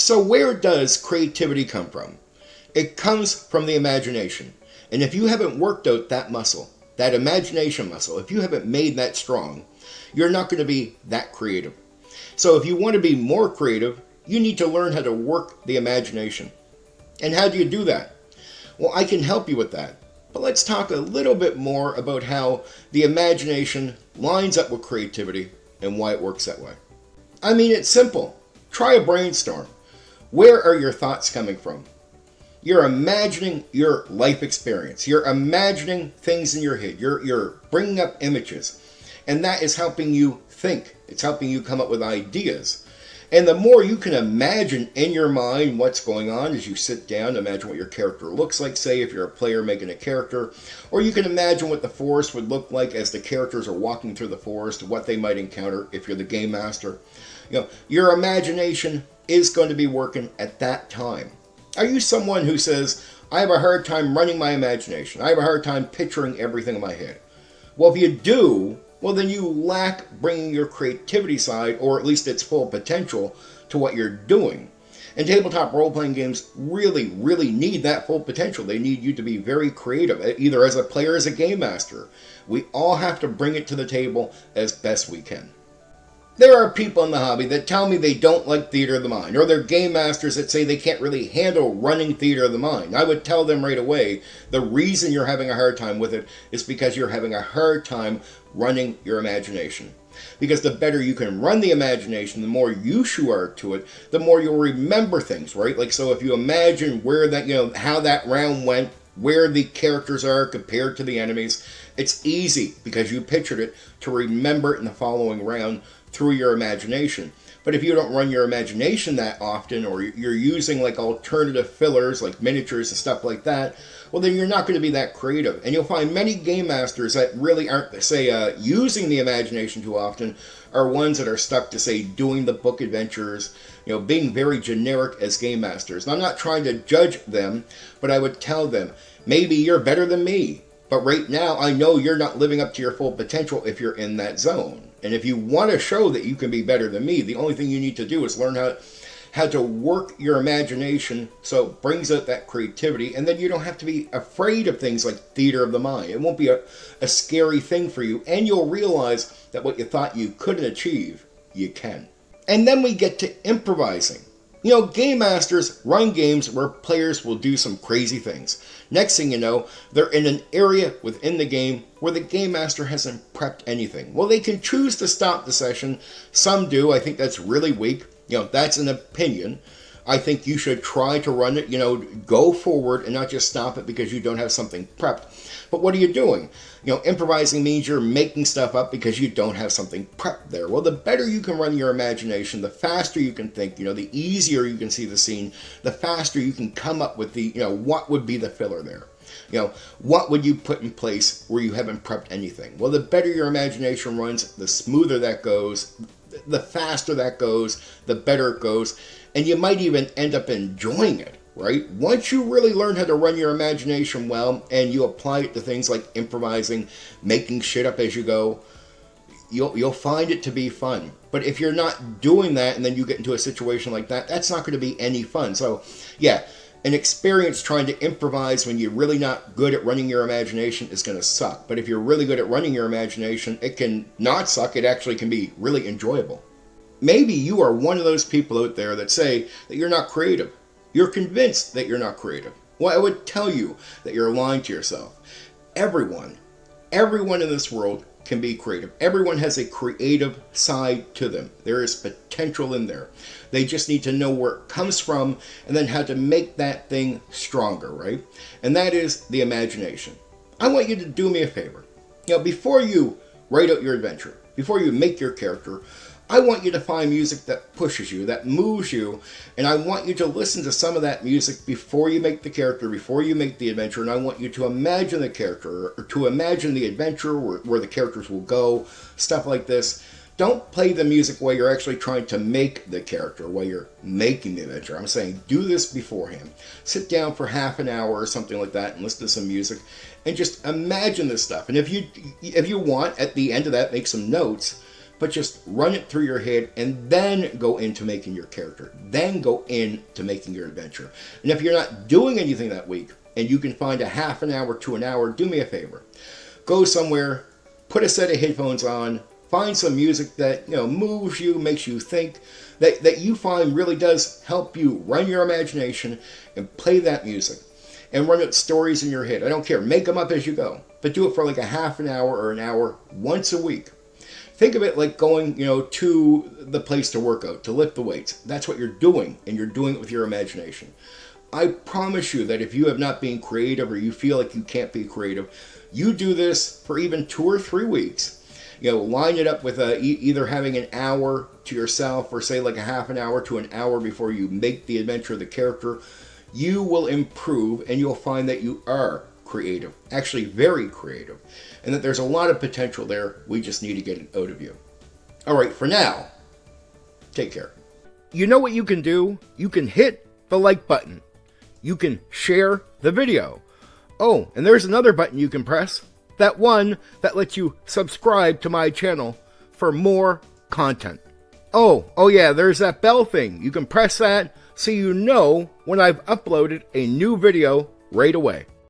So where does creativity come from? It comes from the imagination. And if you haven't worked out that muscle, that imagination muscle, if you haven't made that strong, you're not going to be that creative. So if you want to be more creative, you need to learn how to work the imagination. And how do you do that? Well, I can help you with that. But let's talk a little bit more about how the imagination lines up with creativity and why it works that way. I mean, it's simple. Try a brainstorm. Where are your thoughts coming from? You're imagining your life experience. You're imagining things in your head. You're bringing up images. And that is helping you think. It's helping you come up with ideas. And the more you can imagine in your mind what's going on as you sit down, imagine what your character looks like, say if you're a player making a character, or you can imagine what the forest would look like as the characters are walking through the forest, what they might encounter if you're the game master. Your imagination is going to be working at that time. Are you someone who says, I have a hard time running my imagination. I have a hard time picturing everything in my head? Well, if you do, well, then you lack bringing your creativity side, or at least its full potential, to what you're doing. And tabletop role-playing games really, really need that full potential. They need you to be very creative, either as a player or as a game master. We all have to bring it to the table as best we can. There are people in the hobby that tell me they don't like theater of the mind, or they're game masters that say they can't really handle running theater of the mind. I would tell them right away, the reason you're having a hard time with it is because you're having a hard time running your imagination. Because the better you can run the imagination, the more use you are to it, the more you'll remember things, right? Like, so if you imagine where that, how that round went, where the characters are compared to the enemies, it's easy, because you pictured it, to remember it in the following round through your imagination. But if you don't run your imagination that often, or you're using like alternative fillers like miniatures and stuff like that, well, then you're not going to be that creative. And you'll find many game masters that really aren't, say, using the imagination too often are ones that are stuck to, say, doing the book adventures, being very generic as game masters. And I'm not trying to judge them, but I would tell them, maybe you're better than me, but right now I know you're not living up to your full potential if you're in that zone. And if you want to show that you can be better than me, the only thing you need to do is learn how to work your imagination so it brings out that creativity, and then you don't have to be afraid of things like theater of the mind. It won't be a scary thing for you, and you'll realize that what you thought you couldn't achieve, you can. And then we get to improvising. Game masters run games where players will do some crazy things. Next thing you know, they're in an area within the game where the game master hasn't prepped anything. Well, they can choose to stop the session. Some do. I think that's really weak. That's an opinion. I think you should try to run it, go forward and not just stop it because you don't have something prepped. But what are you doing? Improvising means you're making stuff up because you don't have something prepped there. Well, the better you can run your imagination, the faster you can think, the easier you can see the scene, the faster you can come up with the, what would be the filler there. What would you put in place where you haven't prepped anything? Well, the better your imagination runs, the smoother that goes, the faster that goes, the better it goes, and you might even end up enjoying it, right? Once you really learn how to run your imagination well, and you apply it to things like improvising, making shit up as you go, you'll find it to be fun. But if you're not doing that, and then you get into a situation like that, that's not going to be any fun. So, yeah, an experience trying to improvise when you're really not good at running your imagination is going to suck. But if you're really good at running your imagination, it can not suck. It actually can be really enjoyable. Maybe you are one of those people out there that say that you're not creative. You're convinced that you're not creative. Well, I would tell you that you're lying to yourself. Everyone in this world can be creative. Everyone has a creative side to them. There is potential in there. They just need to know where it comes from and then how to make that thing stronger, right? And that is the imagination. I want you to do me a favor. Before you write out your adventure, before you make your character, I want you to find music that pushes you, that moves you, and I want you to listen to some of that music before you make the character, before you make the adventure, and I want you to imagine the character, or to imagine the adventure, where the characters will go, stuff like this. Don't play the music while you're actually trying to make the character, while you're making the adventure. I'm saying do this beforehand. Sit down for half an hour or something like that and listen to some music, and just imagine this stuff. And if you want, at the end of that, make some notes. but just run it through your head and then go into making your character. Then go into making your adventure. And if you're not doing anything that week and you can find a half an hour to an hour, do me a favor. Go somewhere, put a set of headphones on, find some music that moves you, makes you think, that you find really does help you run your imagination, and play that music. And run out stories in your head. I don't care. Make them up as you go. But do it for like a half an hour or an hour once a week. Think of it like going, to the place to work out, to lift the weights. That's what you're doing, and you're doing it with your imagination. I promise you that if you have not been creative or you feel like you can't be creative, you do this for even 2 or 3 weeks. Line it up with either having an hour to yourself or say like a half an hour to an hour before you make the adventure of the character. You will improve and you'll find that you are creative, actually very creative, and that there's a lot of potential there. We just need to get it out of you. All right, for now, take care. You know what you can do? You can hit the like button. You can share the video. Oh, and there's another button you can press. That one that lets you subscribe to my channel for more content. Oh yeah, there's that bell thing. You can press that so you know when I've uploaded a new video right away.